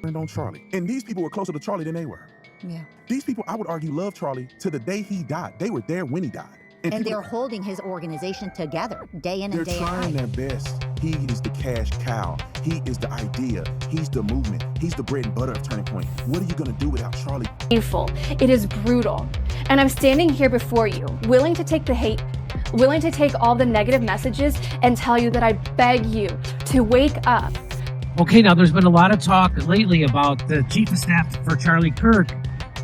on Charlie. And these people were closer to Charlie than they were. Yeah. These people, I would argue, loved Charlie to the day he died. They were there when he died. And they're holding his organization together day in and day out. They're trying their best. He is the cash cow. He is the idea. He's the movement. He's the bread and butter of Turning Point. What are you going to do without Charlie? Painful. It is brutal. And I'm standing here before you, willing to take the hate, willing to take all the negative messages and tell you that I beg you to wake up. Okay, now there's been a lot of talk lately about the chief of staff for Charlie Kirk,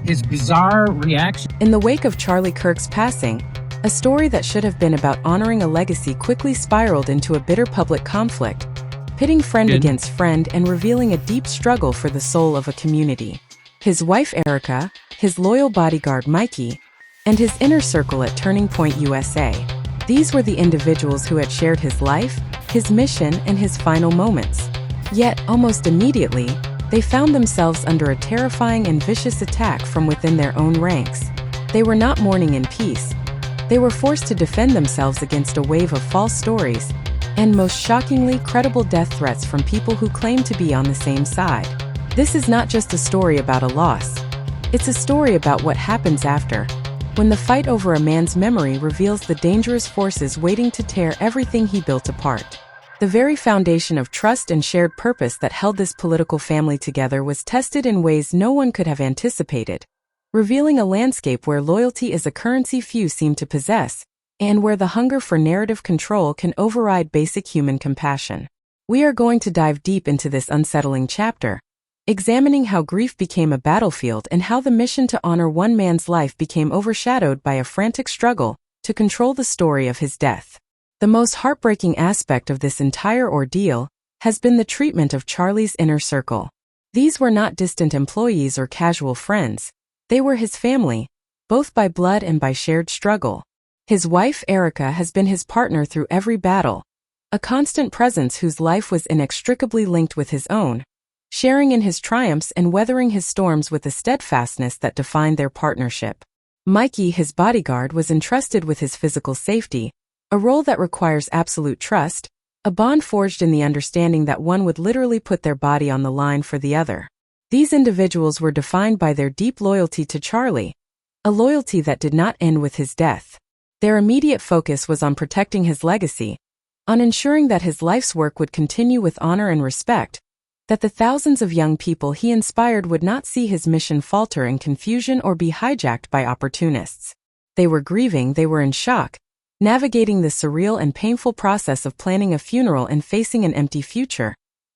his bizarre reaction. In the wake of Charlie Kirk's passing, a story that should have been about honoring a legacy quickly spiraled into a bitter public conflict, pitting friend against friend and revealing a deep struggle for the soul of a community. His wife Erica, his loyal bodyguard Mikey, and his inner circle at Turning Point USA. These were the individuals who had shared his life, his mission, and his final moments. Yet, almost immediately, they found themselves under a terrifying and vicious attack from within their own ranks. They were not mourning in peace. They were forced to defend themselves against a wave of false stories, and most shockingly, credible death threats from people who claim to be on the same side. This is not just a story about a loss. It's a story about what happens after, when the fight over a man's memory reveals the dangerous forces waiting to tear everything he built apart. The very foundation of trust and shared purpose that held this political family together was tested in ways no one could have anticipated, revealing a landscape where loyalty is a currency few seem to possess, and where the hunger for narrative control can override basic human compassion. We are going to dive deep into this unsettling chapter, examining how grief became a battlefield and how the mission to honor one man's life became overshadowed by a frantic struggle to control the story of his death. The most heartbreaking aspect of this entire ordeal has been the treatment of Charlie's inner circle. These were not distant employees or casual friends. They were his family, both by blood and by shared struggle. His wife Erica has been his partner through every battle, a constant presence whose life was inextricably linked with his own, sharing in his triumphs and weathering his storms with a steadfastness that defined their partnership. Mikey, his bodyguard, was entrusted with his physical safety, a role that requires absolute trust, a bond forged in the understanding that one would literally put their body on the line for the other. These individuals were defined by their deep loyalty to Charlie, a loyalty that did not end with his death. Their immediate focus was on protecting his legacy, on ensuring that his life's work would continue with honor and respect, that the thousands of young people he inspired would not see his mission falter in confusion or be hijacked by opportunists. They were grieving, they were in shock, navigating the surreal and painful process of planning a funeral and facing an empty future,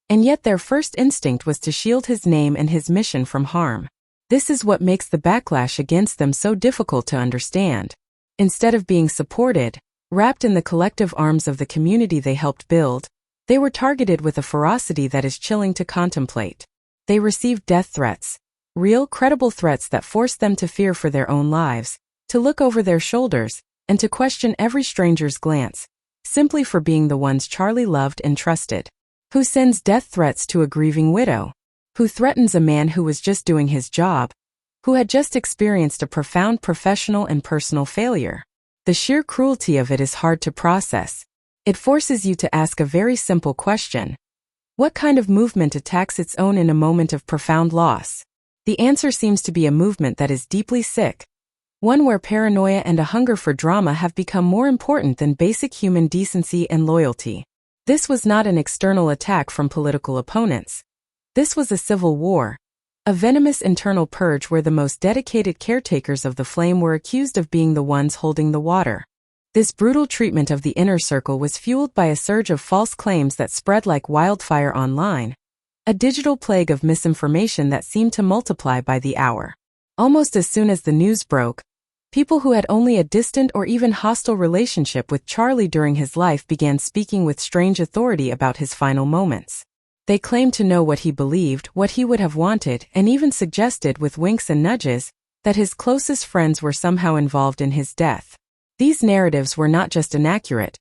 and yet their first instinct was to shield his name and his mission from harm. This is what makes the backlash against them so difficult to understand. Instead of being supported, wrapped in the collective arms of the community they helped build, they were targeted with a ferocity that is chilling to contemplate. They received death threats, real, credible threats that forced them to fear for their own lives, to look over their shoulders, and to question every stranger's glance, simply for being the ones Charlie loved and trusted. Who sends death threats to a grieving widow? Who threatens a man who was just doing his job? Who had just experienced a profound professional and personal failure? The sheer cruelty of it is hard to process. It forces you to ask a very simple question. What kind of movement attacks its own in a moment of profound loss? The answer seems to be a movement that is deeply sick. One where paranoia and a hunger for drama have become more important than basic human decency and loyalty. This was not an external attack from political opponents. This was a civil war, a venomous internal purge where the most dedicated caretakers of the flame were accused of being the ones holding the water. This brutal treatment of the inner circle was fueled by a surge of false claims that spread like wildfire online, a digital plague of misinformation that seemed to multiply by the hour. Almost as soon as the news broke, people who had only a distant or even hostile relationship with Charlie during his life began speaking with strange authority about his final moments. They claimed to know what he believed, what he would have wanted, and even suggested with winks and nudges that his closest friends were somehow involved in his death. These narratives were not just inaccurate.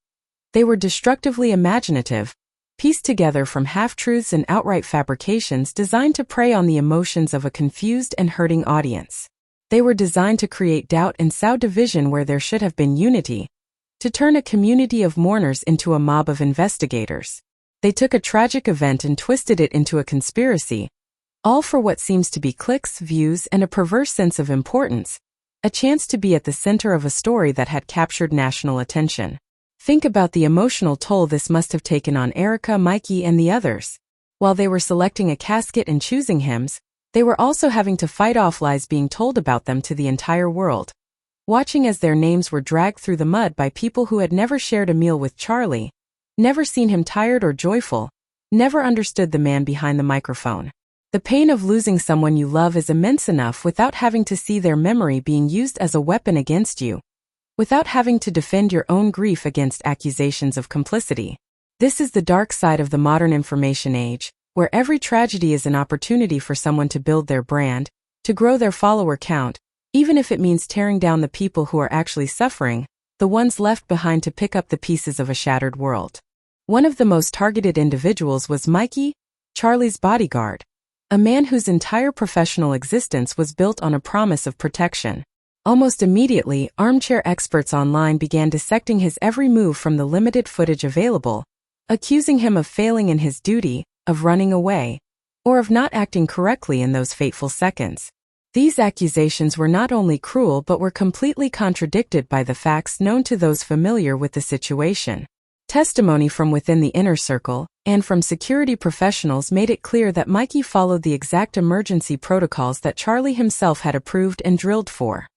They were destructively imaginative, pieced together from half-truths and outright fabrications designed to prey on the emotions of a confused and hurting audience. They were designed to create doubt and sow division where there should have been unity, to turn a community of mourners into a mob of investigators. They took a tragic event and twisted it into a conspiracy, All for what seems to be clicks, views, and a perverse sense of importance, a chance to be at the center of a story that had captured national attention. Think about the emotional toll this must have taken on Erica, Mikey, and the others. While they were selecting a casket and choosing hymns, they were also having to fight off lies being told about them to the entire world. Watching as their names were dragged through the mud by people who had never shared a meal with Charlie, never seen him tired or joyful, never understood the man behind the microphone. The pain of losing someone you love is immense enough without having to see their memory being used as a weapon against you, without having to defend your own grief against accusations of complicity. This is the dark side of the modern information age, where every tragedy is an opportunity for someone to build their brand, to grow their follower count, even if it means tearing down the people who are actually suffering, the ones left behind to pick up the pieces of a shattered world. One of the most targeted individuals was Mikey, Charlie's bodyguard, a man whose entire professional existence was built on a promise of protection. Almost immediately, armchair experts online began dissecting his every move from the limited footage available, accusing him of failing in his duty, of running away, or of not acting correctly in those fateful seconds. These accusations were not only cruel but were completely contradicted by the facts known to those familiar with the situation. Testimony from within the inner circle, and from security professionals made it clear that Mikey followed the exact emergency protocols that Charlie himself had approved and drilled for.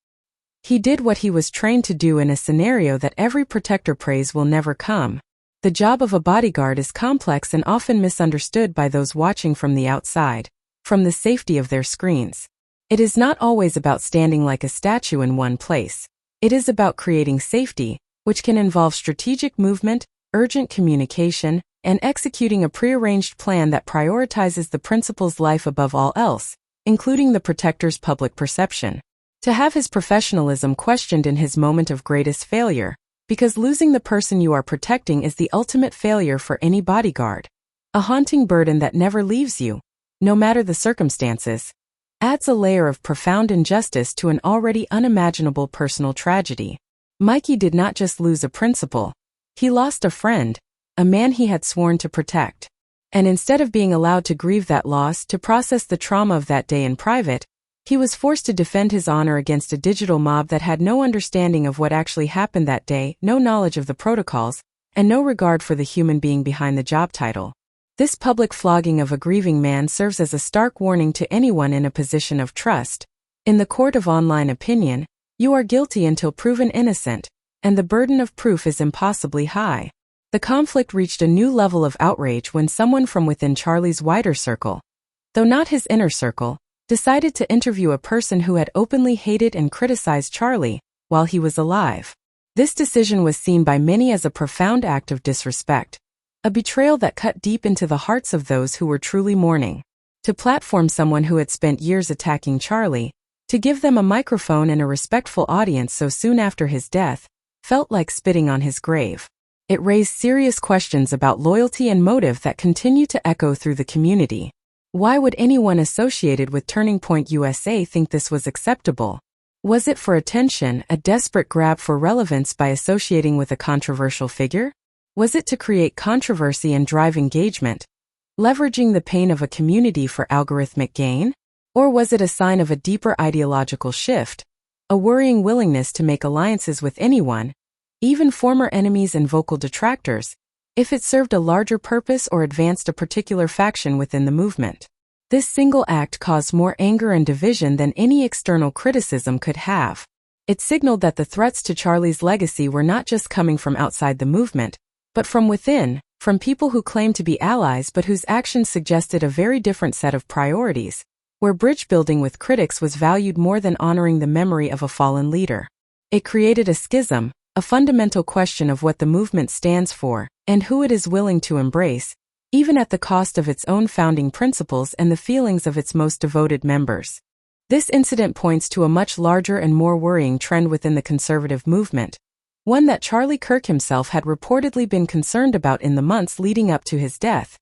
He did what he was trained to do in a scenario that every protector prays will never come. The job of a bodyguard is complex and often misunderstood by those watching from the outside, from the safety of their screens. It is not always about standing like a statue in one place. It is about creating safety, which can involve strategic movement, urgent communication, and executing a prearranged plan that prioritizes the principal's life above all else, including the protector's public perception. To have his professionalism questioned in his moment of greatest failure, because losing the person you are protecting is the ultimate failure for any bodyguard. A haunting burden that never leaves you, no matter the circumstances, adds a layer of profound injustice to an already unimaginable personal tragedy. Mikey did not just lose a principal, he lost a friend, a man he had sworn to protect. And instead of being allowed to grieve that loss, to process the trauma of that day in private, he was forced to defend his honor against a digital mob that had no understanding of what actually happened that day, no knowledge of the protocols, and no regard for the human being behind the job title. This public flogging of a grieving man serves as a stark warning to anyone in a position of trust. In the court of online opinion, you are guilty until proven innocent, and the burden of proof is impossibly high. The conflict reached a new level of outrage when someone from within Charlie's wider circle, though not his inner circle, decided to interview a person who had openly hated and criticized Charlie while he was alive. This decision was seen by many as a profound act of disrespect, a betrayal that cut deep into the hearts of those who were truly mourning. To platform someone who had spent years attacking Charlie, to give them a microphone and a respectful audience so soon after his death, felt like spitting on his grave. It raised serious questions about loyalty and motive that continue to echo through the community. Why would anyone associated with Turning Point USA think this was acceptable? Was it for attention, a desperate grab for relevance by associating with a controversial figure? Was it to create controversy and drive engagement, leveraging the pain of a community for algorithmic gain? Or was it a sign of a deeper ideological shift, a worrying willingness to make alliances with anyone, even former enemies and vocal detractors, if it served a larger purpose or advanced a particular faction within the movement? This single act caused more anger and division than any external criticism could have. It signaled that the threats to Charlie's legacy were not just coming from outside the movement, but from within, from people who claimed to be allies but whose actions suggested a very different set of priorities, where bridge building with critics was valued more than honoring the memory of a fallen leader. It created a schism, a fundamental question of what the movement stands for, and who it is willing to embrace, even at the cost of its own founding principles and the feelings of its most devoted members. This incident points to a much larger and more worrying trend within the conservative movement, one that Charlie Kirk himself had reportedly been concerned about in the months leading up to his death: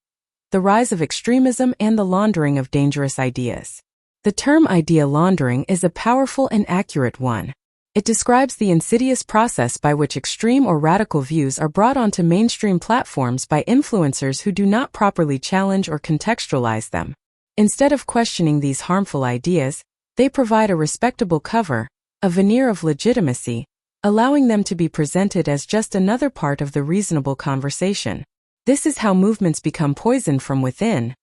the rise of extremism and the laundering of dangerous ideas. The term idea laundering is a powerful and accurate one. It describes the insidious process by which extreme or radical views are brought onto mainstream platforms by influencers who do not properly challenge or contextualize them. Instead of questioning these harmful ideas, they provide a respectable cover, a veneer of legitimacy, allowing them to be presented as just another part of the reasonable conversation. This is how movements become poisoned from within,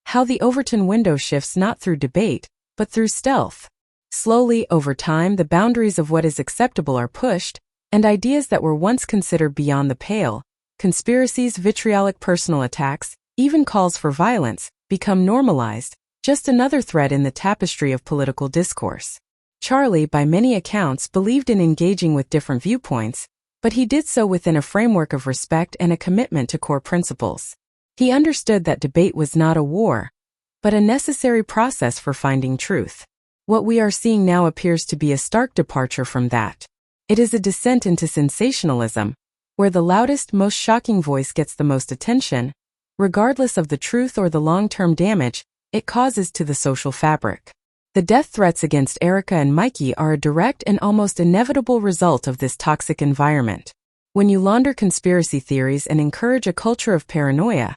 how the Overton window shifts not through debate, but through stealth. Slowly, over time, the boundaries of what is acceptable are pushed, and ideas that were once considered beyond the pale, conspiracies, vitriolic personal attacks, even calls for violence, become normalized, just another thread in the tapestry of political discourse. Charlie, by many accounts, believed in engaging with different viewpoints, but he did so within a framework of respect and a commitment to core principles. He understood that debate was not a war, but a necessary process for finding truth. What we are seeing now appears to be a stark departure from that. It is a descent into sensationalism, where the loudest, most shocking voice gets the most attention, regardless of the truth or the long-term damage it causes to the social fabric. The death threats against Erica and Mikey are a direct and almost inevitable result of this toxic environment. When you launder conspiracy theories and encourage a culture of paranoia,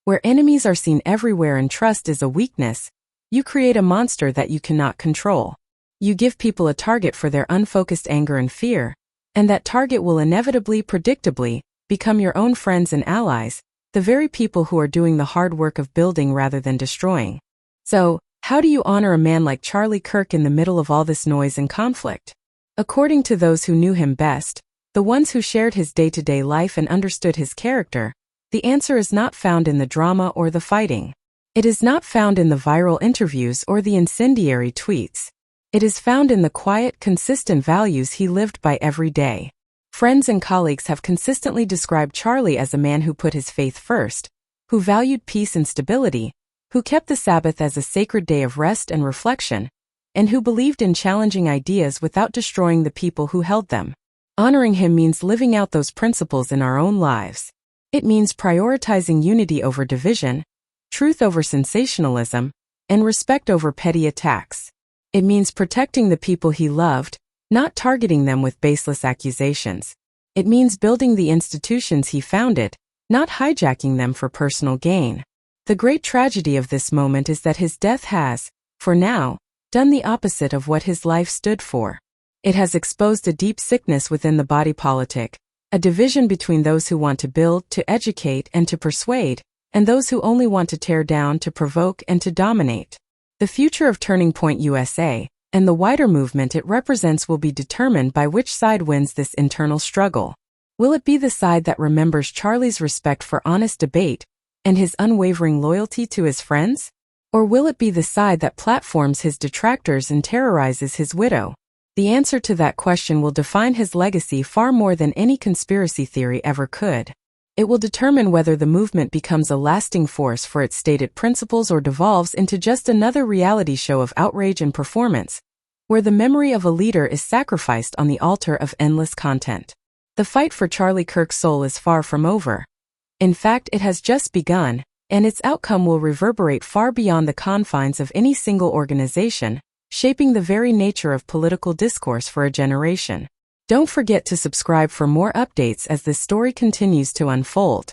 where enemies are seen everywhere and trust is a weakness, you create a monster that you cannot control. You give people a target for their unfocused anger and fear, and that target will inevitably, predictably, become your own friends and allies, the very people who are doing the hard work of building rather than destroying. So, how do you honor a man like Charlie Kirk in the middle of all this noise and conflict? According to those who knew him best, the ones who shared his day-to-day life and understood his character, the answer is not found in the drama or the fighting. It is not found in the viral interviews or the incendiary tweets. It is found in the quiet, consistent values he lived by every day. Friends and colleagues have consistently described Charlie as a man who put his faith first, who valued peace and stability, who kept the Sabbath as a sacred day of rest and reflection, and who believed in challenging ideas without destroying the people who held them. Honoring him means living out those principles in our own lives. It means prioritizing unity over division, truth over sensationalism, and respect over petty attacks. It means protecting the people he loved, not targeting them with baseless accusations. It means building the institutions he founded, not hijacking them for personal gain. The great tragedy of this moment is that his death has, for now, done the opposite of what his life stood for. It has exposed a deep sickness within the body politic, a division between those who want to build, to educate, and to persuade, and those who only want to tear down, to provoke, and to dominate. The future of Turning Point USA, and the wider movement it represents, will be determined by which side wins this internal struggle. Will it be the side that remembers Charlie's respect for honest debate, and his unwavering loyalty to his friends? Or will it be the side that platforms his detractors and terrorizes his widow? The answer to that question will define his legacy far more than any conspiracy theory ever could. It will determine whether the movement becomes a lasting force for its stated principles or devolves into just another reality show of outrage and performance, where the memory of a leader is sacrificed on the altar of endless content. The fight for Charlie Kirk's soul is far from over. In fact, it has just begun, and its outcome will reverberate far beyond the confines of any single organization, shaping the very nature of political discourse for a generation. Don't forget to subscribe for more updates as this story continues to unfold.